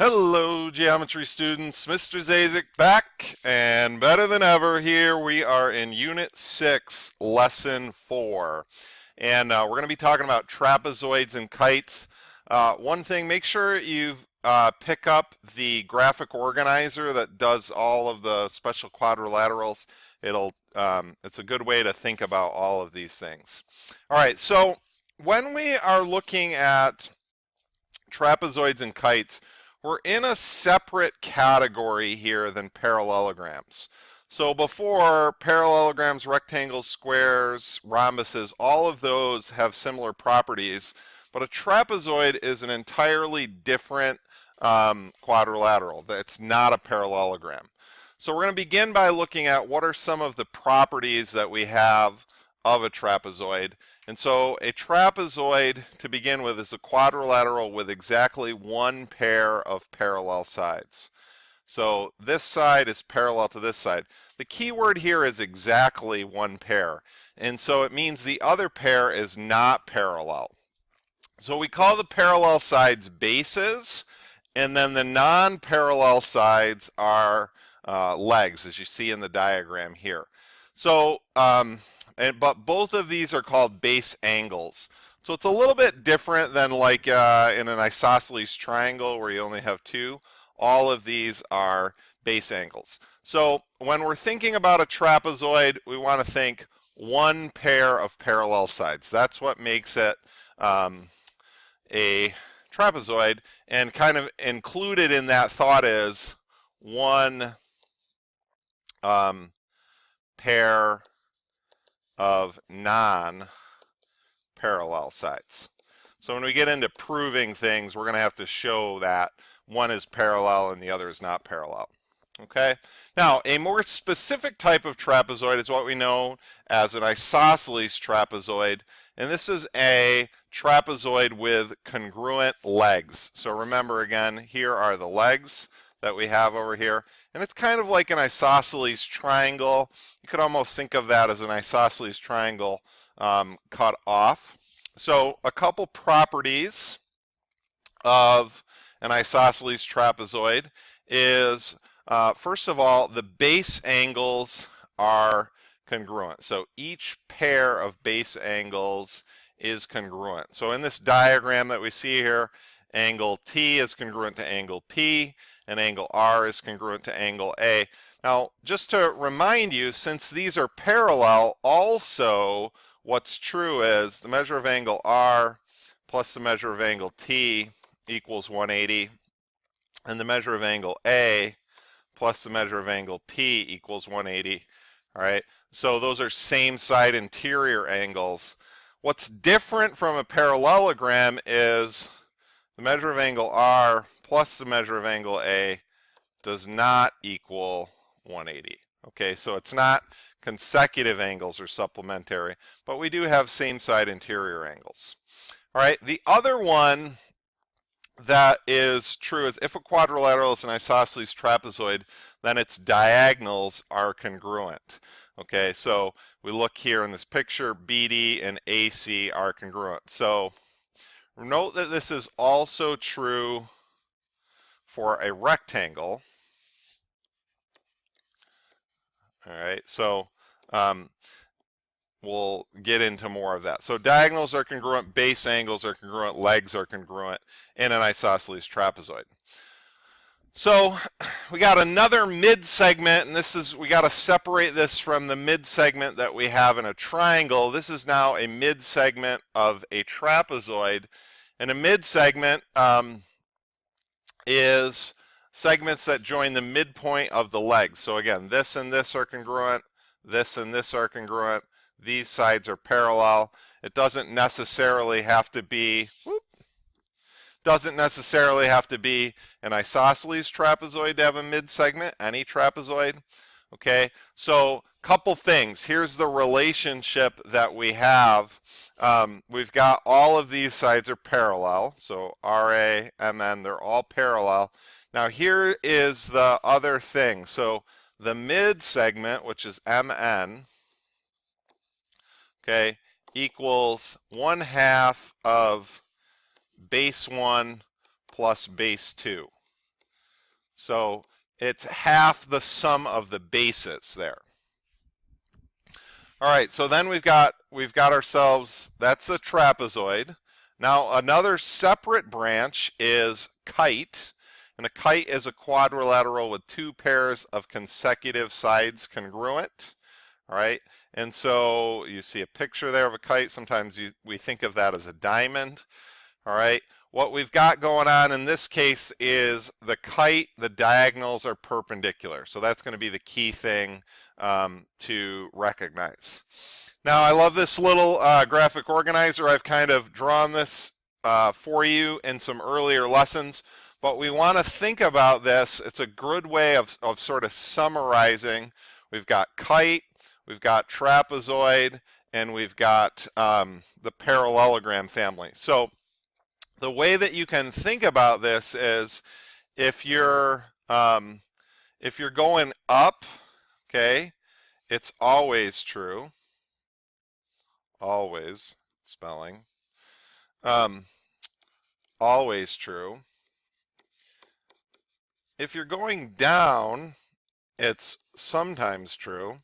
Hello, geometry students. Mr. Zacek back and better than ever. Here we are in Unit 6, Lesson 4. And we're going to be talking about trapezoids and kites. One thing, make sure you pick up the graphic organizer that does all of the special quadrilaterals. It's a good way to think about all of these things. All right, so when we are looking at trapezoids and kites, we're in a separate category here than parallelograms. So before, parallelograms, rectangles, squares, rhombuses, all of those have similar properties, but a trapezoid is an entirely different quadrilateral. It's not a parallelogram. So we're going to begin by looking at what are some of the properties that we have of a trapezoid. And so a trapezoid, to begin with, is a quadrilateral with exactly one pair of parallel sides. So this side is parallel to this side. The key word here is exactly one pair. And so it means the other pair is not parallel. So we call the parallel sides bases, and then the non-parallel sides are legs, as you see in the diagram here. So but both of these are called base angles. So it's a little bit different than like in an isosceles triangle where you only have two. All of these are base angles. So when we're thinking about a trapezoid, we want to think one pair of parallel sides. That's what makes it a trapezoid, and kind of included in that thought is one pair of non-parallel sides. So when we get into proving things, we're going to have to show that one is parallel and the other is not parallel. Okay? Now, a more specific type of trapezoid is what we know as an isosceles trapezoid, and this is a trapezoid with congruent legs. So remember again, here are the legs that we have over here, and it's kind of like an isosceles triangle. You could almost think of that as an isosceles triangle cut off. So a couple properties of an isosceles trapezoid is, first of all, the base angles are congruent. So each pair of base angles is congruent. So in this diagram that we see here, angle T is congruent to angle P, and angle R is congruent to angle A. Now, just to remind you, since these are parallel, also what's true is the measure of angle R plus the measure of angle T equals 180, and the measure of angle A plus the measure of angle P equals 180. All right, so those are same side interior angles. What's different from a parallelogram is the measure of angle R plus the measure of angle A does not equal 180. Okay, so it's not consecutive angles or supplementary, but we do have same side interior angles. All right, the other one that is true is if a quadrilateral is an isosceles trapezoid, then its diagonals are congruent. Okay, so we look here in this picture, BD and AC are congruent. So note that this is also true for a rectangle. All right, so we'll get into more of that. So diagonals are congruent, base angles are congruent, legs are congruent in an isosceles trapezoid. So we got another mid-segment, and this is, we got to separate this from the mid-segment that we have in a triangle. This is now a mid-segment of a trapezoid, and a mid-segment is segments that join the midpoint of the legs. So again, this and this are congruent, this and this are congruent, these sides are parallel. It doesn't necessarily have to be, an isosceles trapezoid to have a mid-segment, any trapezoid. Okay, so couple things. Here's the relationship that we have. We've got all of these sides are parallel, so RA, MN, they're all parallel. Now here is the other thing. So the mid segment, which is MN, okay, equals 1/2 of base 1 plus base 2. So it's half the sum of the bases there. All right, so then we've got ourselves, that's a trapezoid. Now another separate branch is kite, and a kite is a quadrilateral with two pairs of consecutive sides congruent. All right, and so you see a picture there of a kite. Sometimes we think of that as a diamond. All right, what we've got going on in this case is the kite, the diagonals are perpendicular. So that's going to be the key thing to recognize. Now I love this little graphic organizer. I've kind of drawn this for you in some earlier lessons, but we want to think about this. It's a good way of sort of summarizing. We've got kite, we've got trapezoid, and we've got the parallelogram family. So the way that you can think about this is if you're going up, okay, it's always true. Always, spelling. Always true. If you're going down, it's sometimes true.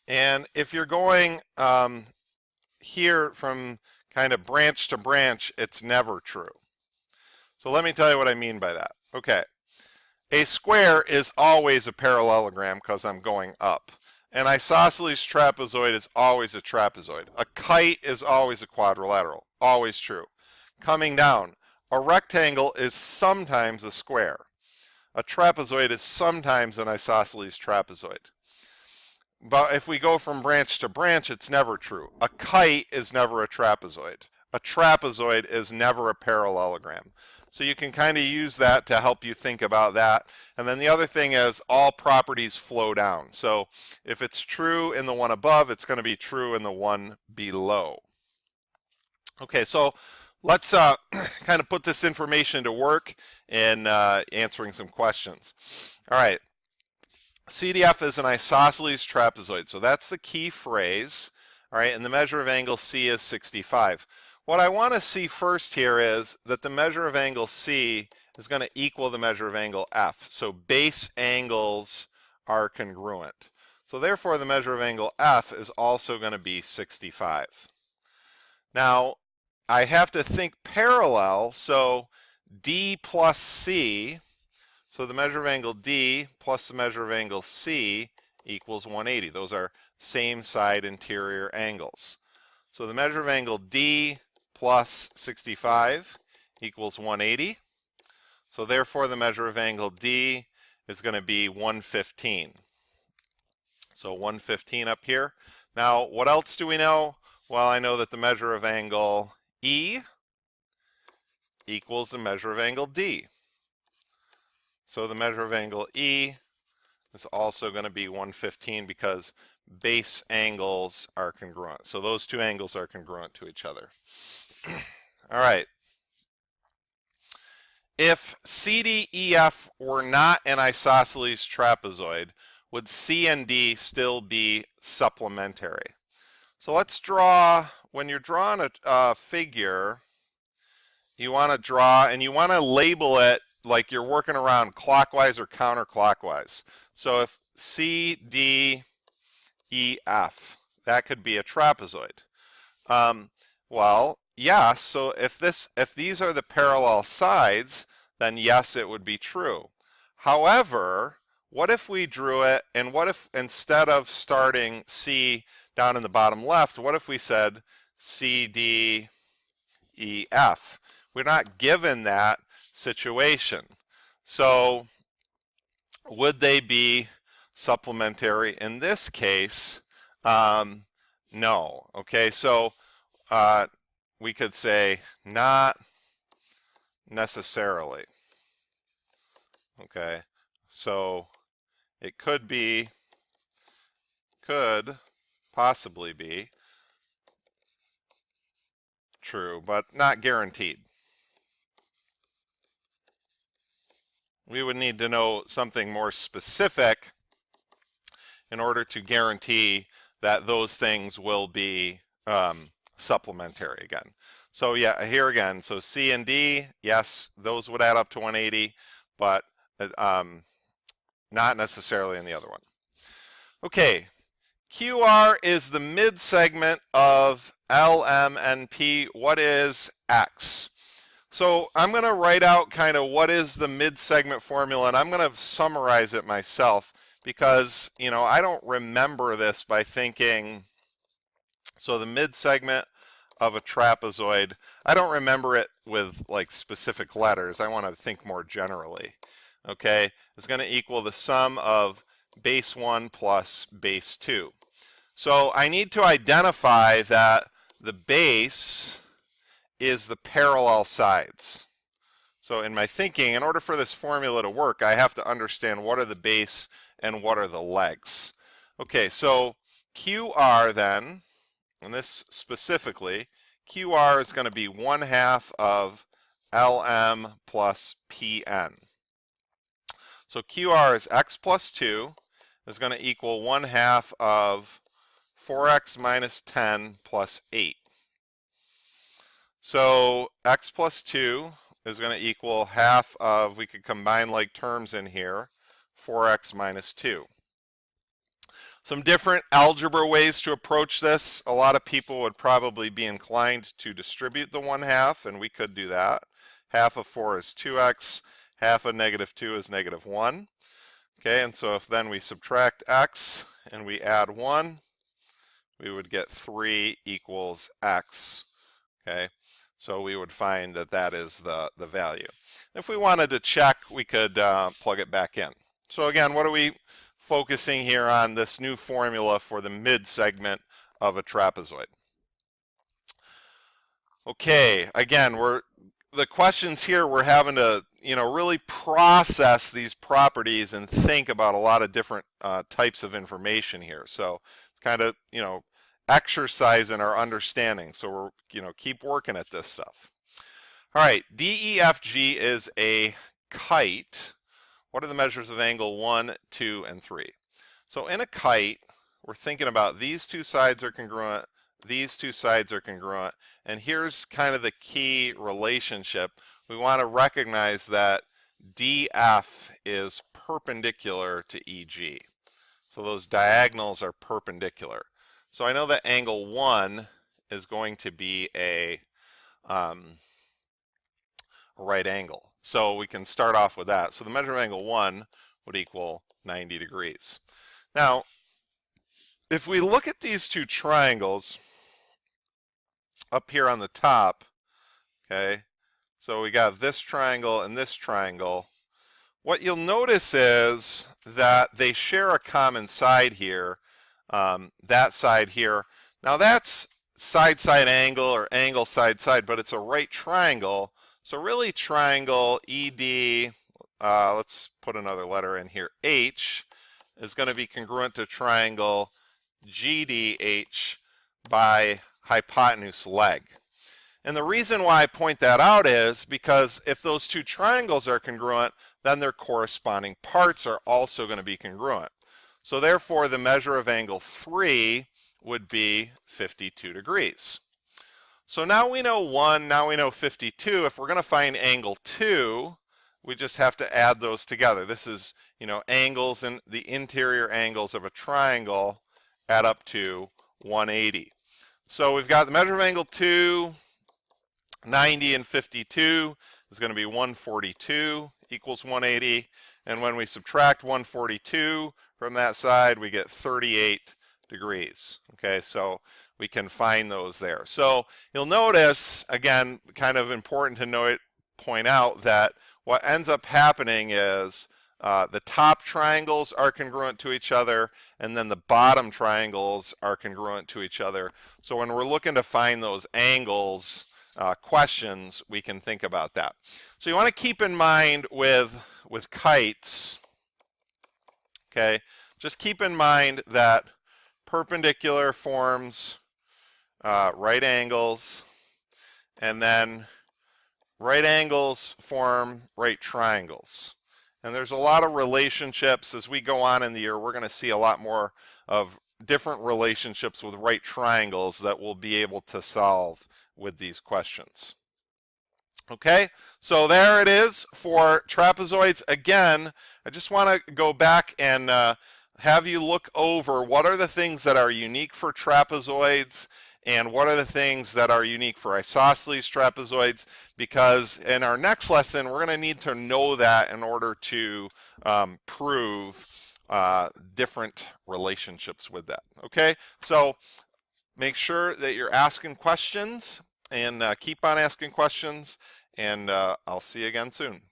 And if you're going here from kind of branch to branch, it's never true. So let me tell you what I mean by that. Okay, a square is always a parallelogram because I'm going up. An isosceles trapezoid is always a trapezoid. A kite is always a quadrilateral, always true. Coming down, a rectangle is sometimes a square. A trapezoid is sometimes an isosceles trapezoid. But if we go from branch to branch, it's never true. A kite is never a trapezoid. A trapezoid is never a parallelogram. So you can kind of use that to help you think about that. And then the other thing is all properties flow down. So if it's true in the one above, it's going to be true in the one below. Okay, so let's kind of put this information to work in answering some questions. All right. CDF is an isosceles trapezoid, so that's the key phrase, all right, and the measure of angle C is 65. What I want to see first here is that the measure of angle C is going to equal the measure of angle F, so base angles are congruent. So therefore the measure of angle F is also going to be 65. Now I have to think parallel, so D plus C, so the measure of angle D plus the measure of angle C equals 180. Those are same side interior angles. So the measure of angle D plus 65 equals 180. So therefore the measure of angle D is going to be 115. So 115 up here. Now what else do we know? Well, I know that the measure of angle E equals the measure of angle D. So the measure of angle E is also going to be 115 because base angles are congruent. So those two angles are congruent to each other. All right. If CDEF were not an isosceles trapezoid, would C and D still be supplementary? So let's draw, when you're drawing a figure, you want to draw and you want to label it like you're working around clockwise or counterclockwise. So if C, D, E, F, that could be a trapezoid. Well, yes, so if these are the parallel sides, then yes, it would be true. However, what if we drew it, and what if instead of starting C down in the bottom left, what if we said C, D, E, F? We're not given that situation. So would they be supplementary? In this case, no. Okay, so we could say not necessarily. Okay, so it could possibly be true, but not guaranteed. We would need to know something more specific in order to guarantee that those things will be supplementary again. So yeah, here again, so C and D, yes, those would add up to 180, but not necessarily in the other one. Okay, QR is the mid-segment of LM and P. What is X? So I'm going to write out kind of what is the mid-segment formula, and I'm going to summarize it myself because, you know, I don't remember this by thinking, so the mid-segment of a trapezoid, I don't remember it with like specific letters. I want to think more generally. Okay, it's going to equal the sum of base 1 plus base 2. So I need to identify that the base is the parallel sides. So in my thinking, in order for this formula to work, I have to understand what are the base and what are the legs. Okay, so QR then, and this specifically, QR is going to be 1/2 of LM plus PN. So QR is x plus 2 is going to equal 1/2 of 4x minus 10 plus 8. So x plus 2 is going to equal half of, we could combine like terms in here, 4x minus 2. Some different algebra ways to approach this. A lot of people would probably be inclined to distribute the 1/2, and we could do that. Half of 4 is 2x, half of -2 is -1. Okay, and so if then we subtract x and we add 1, we would get 3 equals x. Okay, so we would find that that is the value. If we wanted to check, we could plug it back in. So again, what are we focusing here on? This new formula for the mid-segment of a trapezoid. Okay, again, the questions here, we're having to, you know, really process these properties and think about a lot of different types of information here. So it's kind of, you know, exercise in our understanding. So we're, you know, keep working at this stuff. All right, DEFG is a kite. What are the measures of angle 1, 2, and 3? So in a kite, we're thinking about these two sides are congruent, these two sides are congruent, and here's kind of the key relationship. We want to recognize that DF is perpendicular to EG. So those diagonals are perpendicular. So I know that angle 1 is going to be a right angle. So we can start off with that. So the measure of angle 1 would equal 90 degrees. Now, if we look at these two triangles up here on the top, okay, so we got this triangle and this triangle, what you'll notice is that they share a common side here, that side here. Now that's side-side angle or angle side-side, but it's a right triangle. So really triangle ED, let's put another letter in here, H, is going to be congruent to triangle GDH by hypotenuse leg. And the reason why I point that out is because if those two triangles are congruent, then their corresponding parts are also going to be congruent. So therefore, the measure of angle 3 would be 52 degrees. So now we know 1, now we know 52. If we're going to find angle 2, we just have to add those together. This is, you know, angles, and the interior angles of a triangle add up to 180. So we've got the measure of angle 2, 90 and 52 is going to be 142 equals 180. And when we subtract 142 from that side, we get 38 degrees. Okay, so we can find those there. So you'll notice, again, kind of important to point out that what ends up happening is the top triangles are congruent to each other, and then the bottom triangles are congruent to each other. So when we're looking to find those angles, questions, we can think about that. So you want to keep in mind with kites, okay, just keep in mind that perpendicular forms right angles, and then right angles form right triangles. And there's a lot of relationships as we go on in the year. We're going to see a lot more of different relationships with right triangles that we'll be able to solve with these questions. Okay, so there it is for trapezoids. Again, I just want to go back and have you look over what are the things that are unique for trapezoids and what are the things that are unique for isosceles trapezoids, because in our next lesson we're going to need to know that in order to prove different relationships with that. Okay, so make sure that you're asking questions and keep on asking questions, and I'll see you again soon.